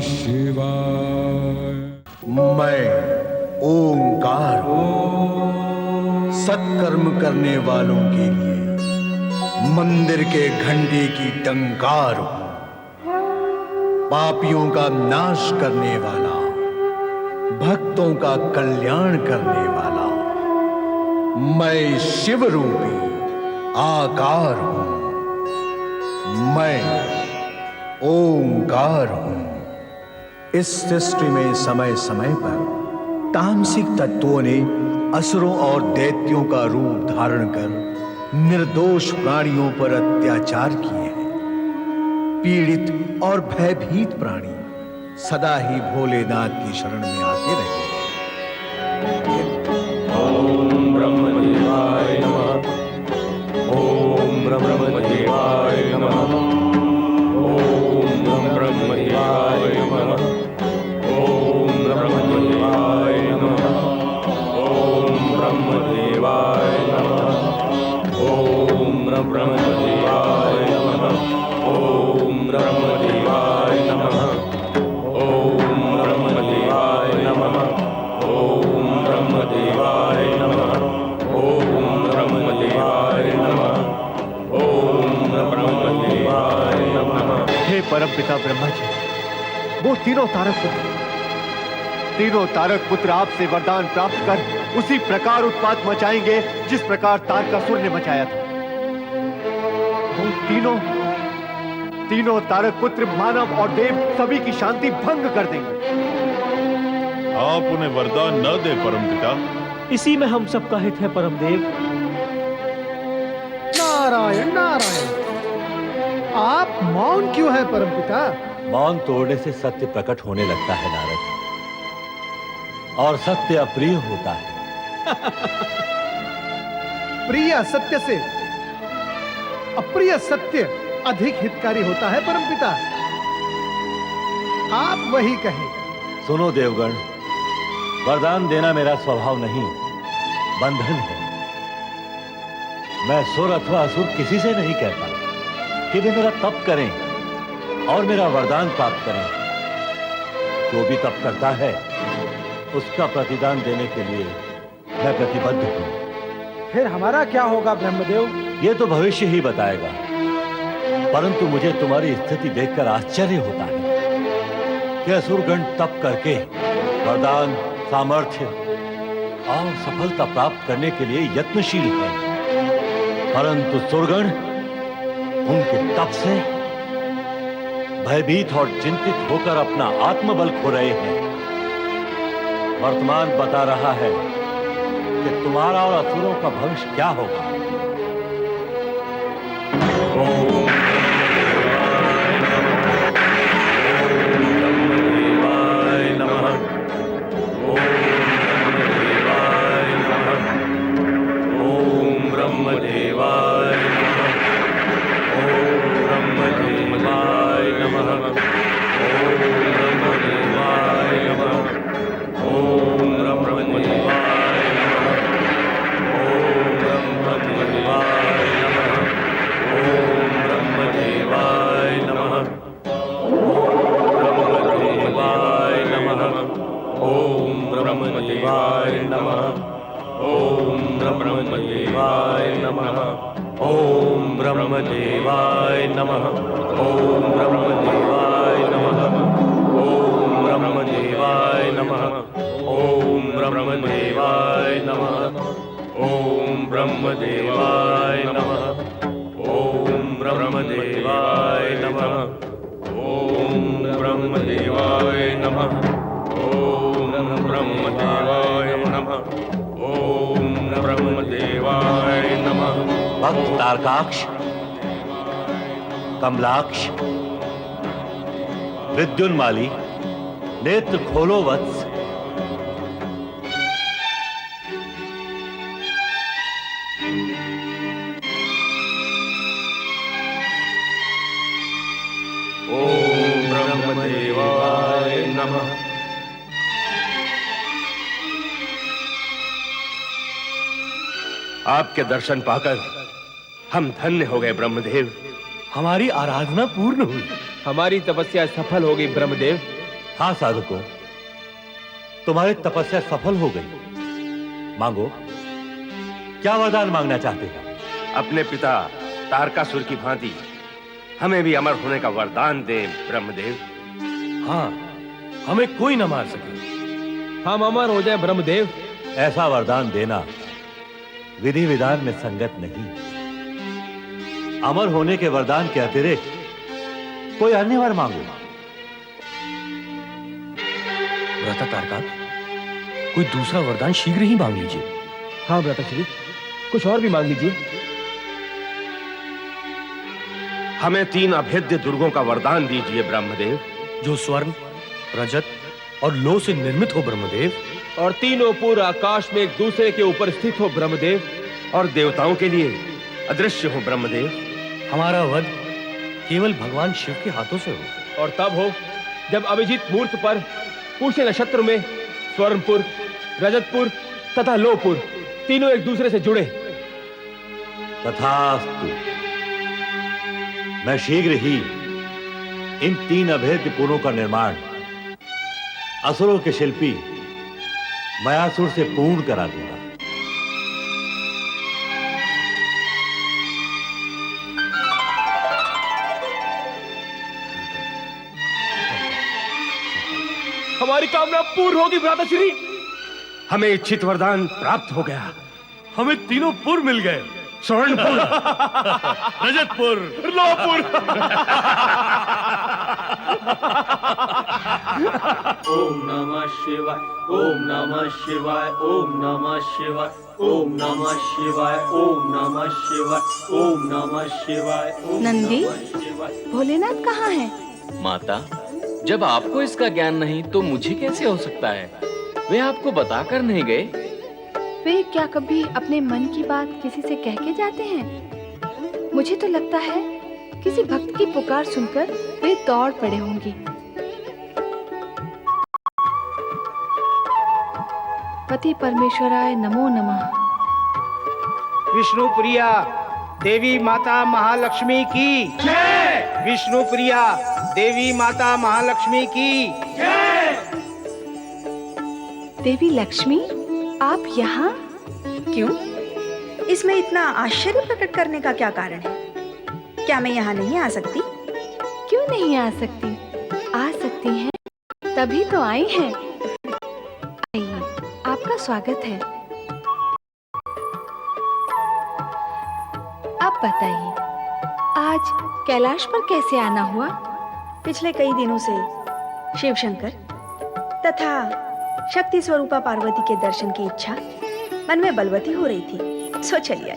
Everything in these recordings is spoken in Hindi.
शिवाय। मैं ओंकार हूं, सत्कर्म करने वालों के लिए मंदिर के घंटे की टंकार हूं, पापियों का नाश करने वाला, भक्तों का कल्याण करने वाला। मैं शिव रूपी आकार हूं, मैं ओंकार हूं। इस सृष्टि में समय समय पर तामसिक तत्वों ने असुरों और दैत्यों का रूप धारण कर निर्दोष प्राणियों पर अत्याचार किए हैं। पीड़ित और भयभीत प्राणी सदा ही भोलेनाथ की शरण में आते रहे हैं। ओम ब्रह्मदेवाय नमः। ओम ब्रह्मदेवाय नमः। ओम ब्रह्मदेवाय नमः। ओम ब्रह्मदेवाय नमः। ओम ब्रह्मदेवाय नमः। ओम ब्रह्मदेवाय नमः। ओम ब्रह्मदेवाय नमः। ओम ब्रह्मदेवाय नमः। ओम ब्रह्मदेवाय नमः। ओम ब्रह्मदेवाय नमः। ओम ब्रह्मदेवाय नमः। हे परमपिता ब्रह्मा जी, वो तीनों तारक पुत्र आपसे वरदान प्राप्त कर उसी प्रकार उत्पात मचाएंगे जिस प्रकार तारकासुर ने मचाया था। वो तीनों तारक पुत्र मानव और देव सभी की शांति भंग कर देंगे। आप उन्हें वरदान न दे परमपिता। इसी में हम सबका हित है परमदेव। नारायण नारायण, आप मौन क्यों है परमपिता? मौन तोड़ने से सत्य प्रकट होने लगता है नारद, और सत्य अप्रिय होता है। प्रिय सत्य से अप्रिय सत्य अधिक हितकारी होता है परमपिता। आप वही कहें। सुनो देवगण, वरदान देना मेरा स्वभाव नहीं, बंधन है। मैं सुर अथवा असुर किसी से नहीं कहता कि वे मेरा तप करें और मेरा वरदान प्राप्त करें। जो भी तप करता है उसका प्रतिदान देने के लिए मैं प्रतिबद्ध हूं। फिर हमारा क्या होगा ब्रह्मदेव? ये तो भविष्य ही बताएगा, परंतु मुझे तुम्हारी स्थिति देखकर आश्चर्य होता है कि असुरगण तप करके वरदान, सामर्थ्य और सफलता प्राप्त करने के लिए यत्नशील हैं, परंतु सुरगण उनके तप से भयभीत और चिंतित होकर अपना आत्मबल खो रहे हैं। वर्तमान बता रहा है कि तुम्हारा और असुरों का भविष्य क्या होगा। ओम ब्रह्मदेवाय नमः। ओम ब्रह्मदेवाय नमः। ओम ब्रह्मदेवाय नमः। ओम ब्रह्मदेवाय नमः। ओम ब्रह्मदेवाय नमः। ओम ब्रह्मदेवाय नमः। ओम ब्रह्मदेवाय नमः। ओम ब्रह्मदेवाय नमः। ओम ब्रह्मदेवाय नमः। ओम ब्रह्मदेवाय नमः। ओम ब्रह्मदेवाय नमः। ओम ब्रह्मदेवाय नमः। ओम ब्रह्मदेवाय नमः। ओम ब्रह्मदेवाय नमः। ओम ब्रह्मदेवाय नमः। ओम ब्रह्मदेवाय नमः। ओम ब्रह्मदेवाय नमः। ओम ब्रह्मदेवाय नमः। भक्त तारकाक्ष, कमलाक्ष, विद्युन्माली, नेत्र खोलो वत्स। ओम ब्रह्मदेवाय नमः। आपके दर्शन पाकर हम धन्य हो गए ब्रह्मदेव। हमारी आराधना पूर्ण हुई। हमारी तपस्या सफल हो गई ब्रह्मदेव। हाँ साधको, तुम्हारी तपस्या सफल हो गई। मांगो, क्या वरदान मांगना चाहते हैं? अपने पिता तारकासुर की भांति हमें भी अमर होने का वरदान दे ब्रह्मदेव। हाँ, हमें कोई न मार सके, हम अमर हो जाए ब्रह्मदेव। ऐसा वरदान देना विधि विधान में संगत नहीं। अमर होने के वरदान के अतिरिक्त कोई अन्य वर मांगो। भ्राता तारका, कोई दूसरा वरदान शीघ्र ही मांग लीजिए। हाँ भ्राताश्री, कुछ और भी मांग लीजिए। हमें 3 अभेद्य दुर्गों का वरदान दीजिए ब्रह्मदेव। जो स्वर्ण, रजत और लोह से निर्मित हो ब्रह्मदेव, और तीनों पुर आकाश में एक दूसरे के ऊपर स्थित हो ब्रह्मदेव, और देवताओं के लिए अदृश्य हो ब्रह्मदेव। हमारा वध केवल भगवान शिव के हाथों से हो। और तब हो जब अभिजीत मूर्त पर पूष्य नक्षत्र में स्वर्णपुर, रजतपुर तथा लोहपुर तीनों एक दूसरे से जुड़े। तथास्तु। मैं शीघ्र ही इन 3 अभेद्य पुरों का निर्माण असुरों के शिल्पी मयासुर से पूर्ण करा दूंगा। हमारी कामना पूर्ण होगी भ्राताश्री। हमें इच्छित वरदान प्राप्त हो गया। हमें तीनों पुर मिल गए। स्वर्णपुर, रजतपुर, लोहपुर। ओम नमः शिवाय, ओम नमः शिवाय, ओम नमः शिवाय, ओम नमः शिवाय, ओम नमः शिवाय, ओम नमः शिवाय। नंदी, भोलेनाथ कहाँ है? माता, जब आपको इसका ज्ञान नहीं तो मुझे कैसे हो सकता है? वे आपको बताकर नहीं गए? वे क्या कभी अपने मन की बात किसी से कह के जाते हैं? मुझे तो लगता है किसी भक्त की पुकार सुनकर वे दौड़ पड़े होंगे। पति परमेश्वराय नमो नमः। विष्णु प्रिया देवी माता महालक्ष्मी की जय। विष्णु प्रिया देवी माता महालक्ष्मी की जय। देवी लक्ष्मी, आप यहाँ? क्यों? इसमें इतना आश्चर्य प्रकट करने का क्या कारण है? क्या मैं यहाँ नहीं आ सकती? क्यों नहीं आ सकती? आ सकती हैं, तभी तो आई हैं। आइए, आपका स्वागत है। अब बताइए, आज कैलाश पर कैसे आना हुआ? पिछले कई दिनों से शिव शंकर तथा शक्ति स्वरूपा पार्वती के दर्शन की इच्छा मन में बलवती हो रही थी, सो चली आई।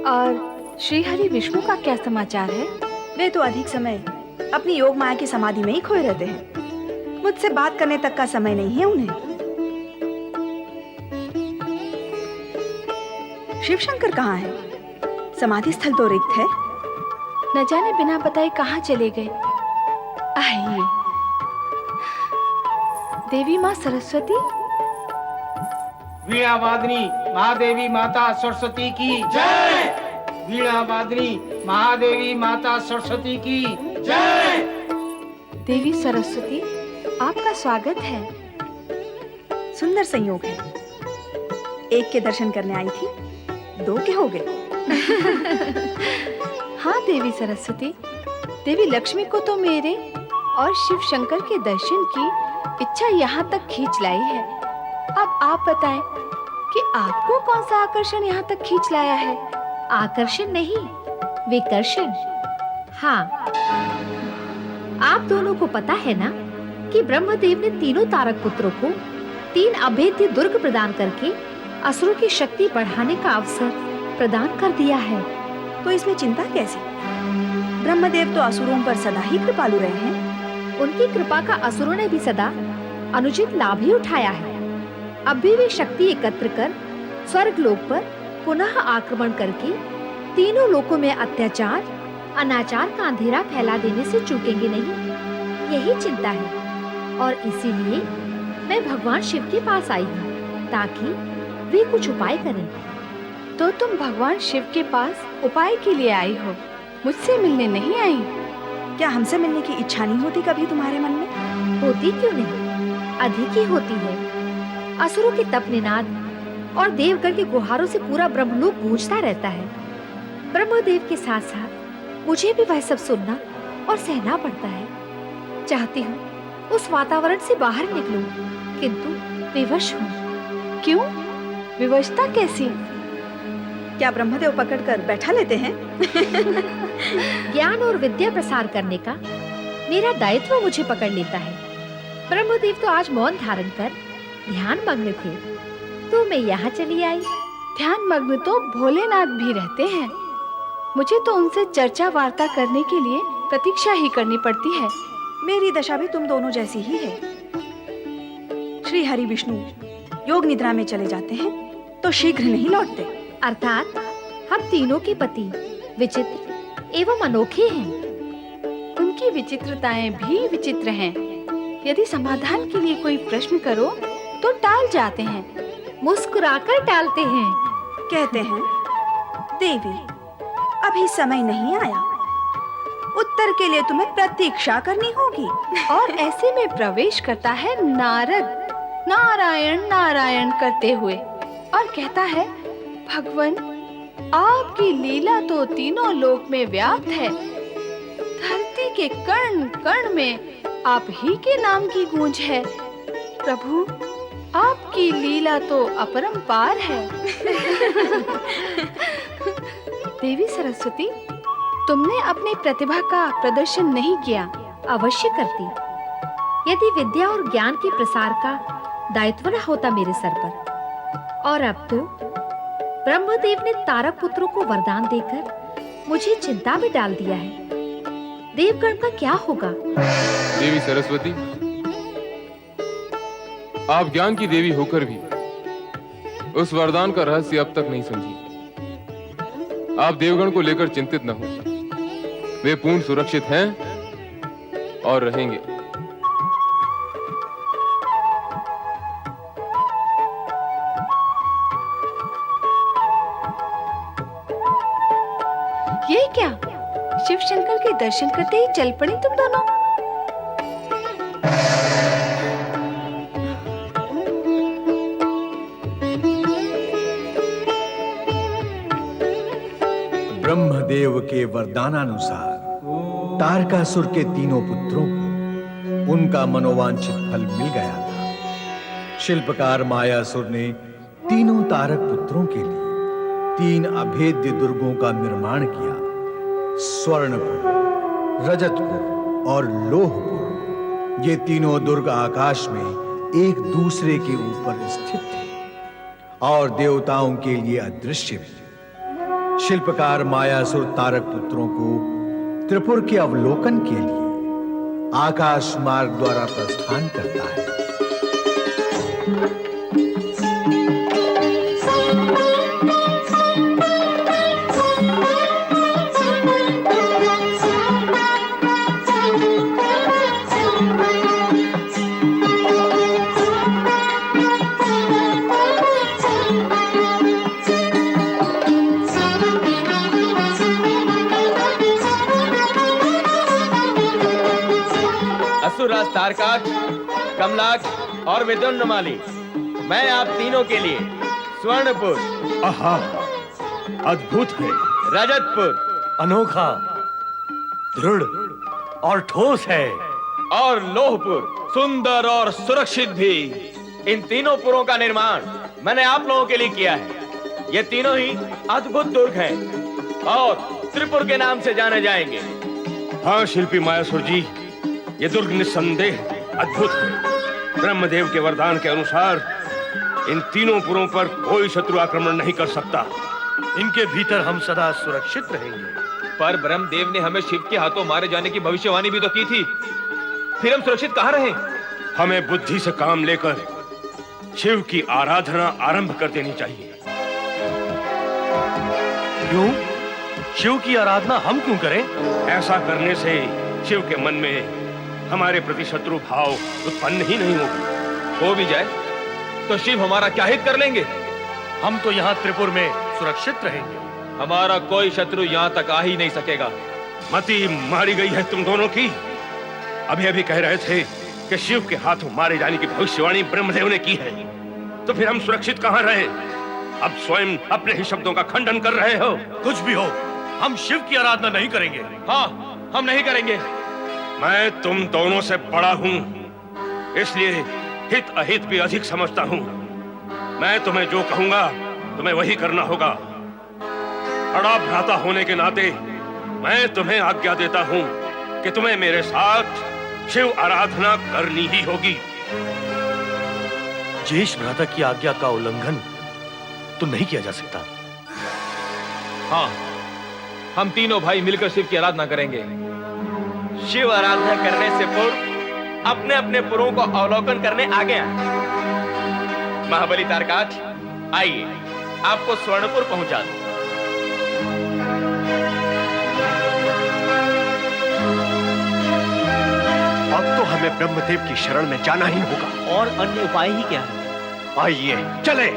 और श्री हरि विष्णु का क्या समाचार है? वे तो अधिक समय अपनी योग माया की समाधि में ही खोए रहते हैं। मुझसे बात करने तक का समय नहीं है उन्हें। शिव शंकर कहाँ है? समाधि स्थल तो रिक्त है। न जाने बिना बताए कहाँ चले गए। आइए। देवी माँ सरस्वती, वीणा वादनी महादेवी माता सरस्वती की जय। वीणा वादनी महादेवी माता सरस्वती की जय। देवी सरस्वती, आपका स्वागत है। सुंदर संयोग है, एक के दर्शन करने आई थी, 2 के हो गए। हाँ देवी सरस्वती, देवी लक्ष्मी को तो मेरे और शिव शंकर के दर्शन की इच्छा यहाँ तक खींच लाई है। अब आप बताएं कि आपको कौन सा आकर्षण यहाँ तक खींच लाया है? आकर्षण नहीं, विकर्षण। हाँ, आप दोनों को पता है ना कि ब्रह्मदेव ने तीनों तारक पुत्रों को 3 अभेद्य दुर्ग प्रदान करके असुरों की शक्ति बढ़ाने का अवसर प्रदान कर दिया है। तो इसमें चिंता कैसी? ब्रह्मदेव तो असुरों पर सदा ही कृपालु रहे हैं। उनकी कृपा का असुरों ने भी सदा अनुचित लाभ ही उठाया है। अब भी वे शक्ति एकत्र कर स्वर्ग लोक पर पुनः आक्रमण करके तीनों लोकों में अत्याचार, अनाचार का अंधेरा फैला देने से चूकेंगे नहीं, यही चिंता है। और इसीलिए मैं भगवान शिव के पास आई हूँ ताकि वे कुछ उपाय करें। तो तुम भगवान शिव के पास उपाय के लिए आई हो, मुझसे मिलने नहीं आई? क्या हमसे मिलने की इच्छा नहीं होती कभी तुम्हारे मन में? होती क्यों नहीं, अधिक ही होती है। असुरों के तप निनाद और देवगण के गुहारों से पूरा ब्रह्मलोक गूंजता रहता है। ब्रह्मदेव के साथ साथ मुझे भी वह सब सुनना और सहना पड़ता है। चाहती हूँ उस वातावरण से बाहर निकलूं, किंतु विवश हूँ। क्यों? विवशता कैसी? क्या ब्रह्मदेव पकड़कर बैठा लेते हैं? ज्ञान और विद्या प्रसार करने का मेरा दायित्व मुझे पकड़ लेता है। ब्रह्मदेव तो आज मौन धारण कर ध्यान मग्न थे, तो मैं यहाँ चली आई। ध्यान मग्न तो भोलेनाथ भी रहते हैं। मुझे तो उनसे चर्चा वार्ता करने के लिए प्रतीक्षा ही करनी पड़ती है। मेरी दशा भी तुम दोनों जैसी ही है। श्री हरि विष्णु योग निद्रा में चले जाते हैं तो शीघ्र नहीं लौटते। अर्थात हम तीनों के पति विचित्र एवं अनोखे हैं। उनकी विचित्रताएं भी विचित्र हैं। यदि समाधान के लिए कोई प्रश्न करो तो टाल जाते हैं, मुस्कुराकर टालते हैं। कहते हैं देवी अभी समय नहीं आया, उत्तर के लिए तुम्हें प्रतीक्षा करनी होगी। और ऐसे में प्रवेश करता है नारद, नारायण नारायण करते हुए, और कहता है भगवन आपकी लीला तो तीनों लोक में व्याप्त है। धरती के कण कण में आप ही के नाम की गूंज है। प्रभु आपकी लीला तो अपरंपार है। देवी सरस्वती, तुमने अपनी प्रतिभा का प्रदर्शन नहीं किया। अवश्य करती, यदि विद्या और ज्ञान के प्रसार का दायित्व न होता मेरे सर पर। और अब तो ब्रह्मदेव ने तारक पुत्रों को वरदान देकर मुझे चिंता में डाल दिया है। देवगण का क्या होगा? देवी सरस्वती, आप ज्ञान की देवी होकर भी उस वरदान का रहस्य अब तक नहीं समझी। आप देवगण को लेकर चिंतित न हो, वे पूर्ण सुरक्षित हैं और रहेंगे। ये क्या? शिव शंकर के दर्शन करते ही चल पड़ी तुम दोनों। ब्रह्मदेव के वरदानानुसार तारकासुर के तीनों पुत्रों को उनका मनोवांछित फल मिल गया था। शिल्पकार मायासुर ने तीनों तारक पुत्रों के लिए 3 अभेद्य दुर्गों का निर्माण किया। स्वर्णपुर, रजतपुर और लोहपुर, ये तीनों दुर्ग आकाश में एक दूसरे के ऊपर स्थित थे और देवताओं के लिए अदृश्य भी। शिल्पकार मायासुर तारक पुत्रों को त्रिपुर के अवलोकन के लिए आकाश मार्ग द्वारा प्रस्थान करता है। असुरराज तारकाक्ष, कमलाक्ष और विद्युन्नमाली, मैं आप तीनों के लिए स्वर्णपुर, आहा, अद्भुत है। रजतपुर, अनोखा, दृढ़ और ठोस है, और लोहपुर, सुंदर और सुरक्षित भी। इन तीनों पुरों का निर्माण मैंने आप लोगों के लिए किया है। ये तीनों ही अद्भुत दुर्ग हैं और त्रिपुर के नाम से जाने जाएंगे। हाँ शिल्पी मायासुर जी, ये दुर्ग निस्संदेह अद्भुत है। ब्रह्मदेव के वरदान के अनुसार इन तीनों पुरों पर कोई शत्रु आक्रमण नहीं कर सकता। इनके भीतर हम सदा सुरक्षित रहेंगे। पर ब्रह्मदेव ने हमें शिव के हाथों मारे जाने की भविष्यवाणी भी तो की थी, फिर हम सुरक्षित कहाँ रहे? हमें बुद्धि से काम लेकर शिव की आराधना आरंभ कर देनी चाहिए। क्यों? शिव की आराधना हम क्यों करें? ऐसा करने से शिव के मन में हमारे प्रति शत्रु भाव उत्पन्न ही नहीं होगा। हो भी जाए तो शिव हमारा क्या हित कर लेंगे? हम तो यहाँ त्रिपुर में सुरक्षित रहेंगे। हमारा कोई शत्रु यहाँ तक आ ही नहीं सकेगा। मति मारी गई है तुम दोनों की। अभी अभी कह रहे थे कि शिव के हाथों मारे जाने की भविष्यवाणी ब्रह्मदेव ने की है, तो फिर हम सुरक्षित कहां रहे? अब स्वयं अपने ही शब्दों का खंडन कर रहे हो। कुछ भी हो, हम शिव की आराधना नहीं करेंगे। हाँ, हम नहीं करेंगे। मैं तुम दोनों से बड़ा हूं, इसलिए हित अहित भी अधिक समझता हूं। मैं तुम्हें जो कहूंगा तुम्हें वही करना होगा। बड़ा भ्राता होने के नाते मैं तुम्हें आज्ञा देता हूं कि तुम्हें मेरे साथ शिव आराधना करनी ही होगी। ज्येष्ठ भ्राता की आज्ञा का उल्लंघन तो नहीं किया जा सकता। हाँ, हम तीनों भाई मिलकर शिव की आराधना करेंगे। शिव आराधना करने से पूर्व अपने अपने पुरों को अवलोकन करने आगे आए। महाबली तारकाक्ष, आइए आपको स्वर्णपुर पहुंचा दूं। अब तो हमें ब्रह्मदेव की शरण में जाना ही होगा। और अन्य उपाय ही क्या है? आइए चले।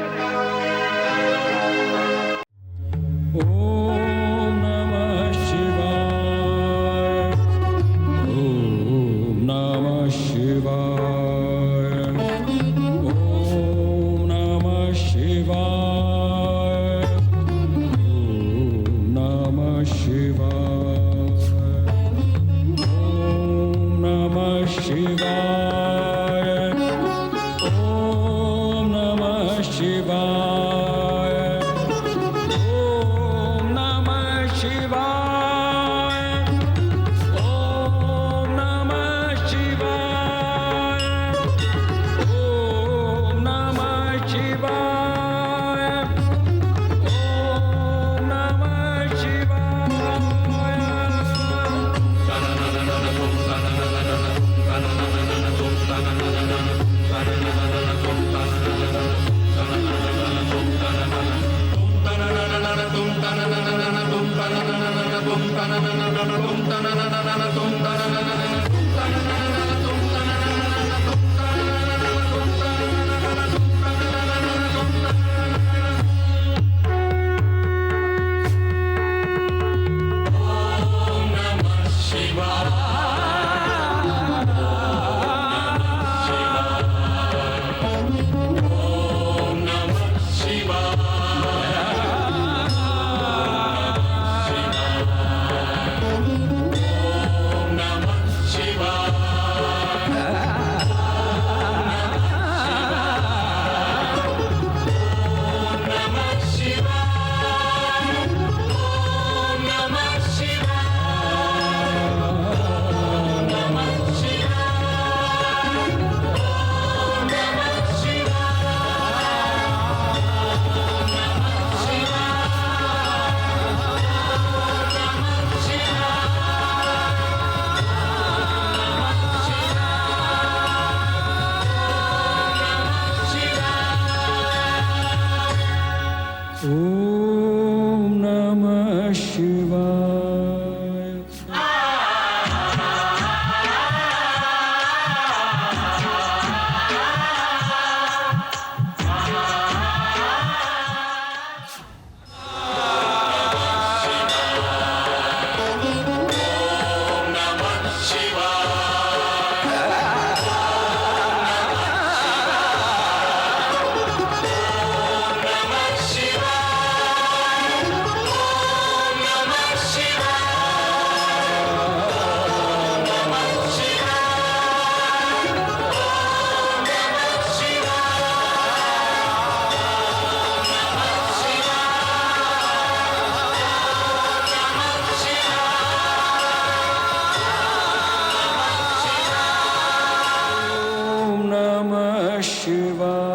शिवा।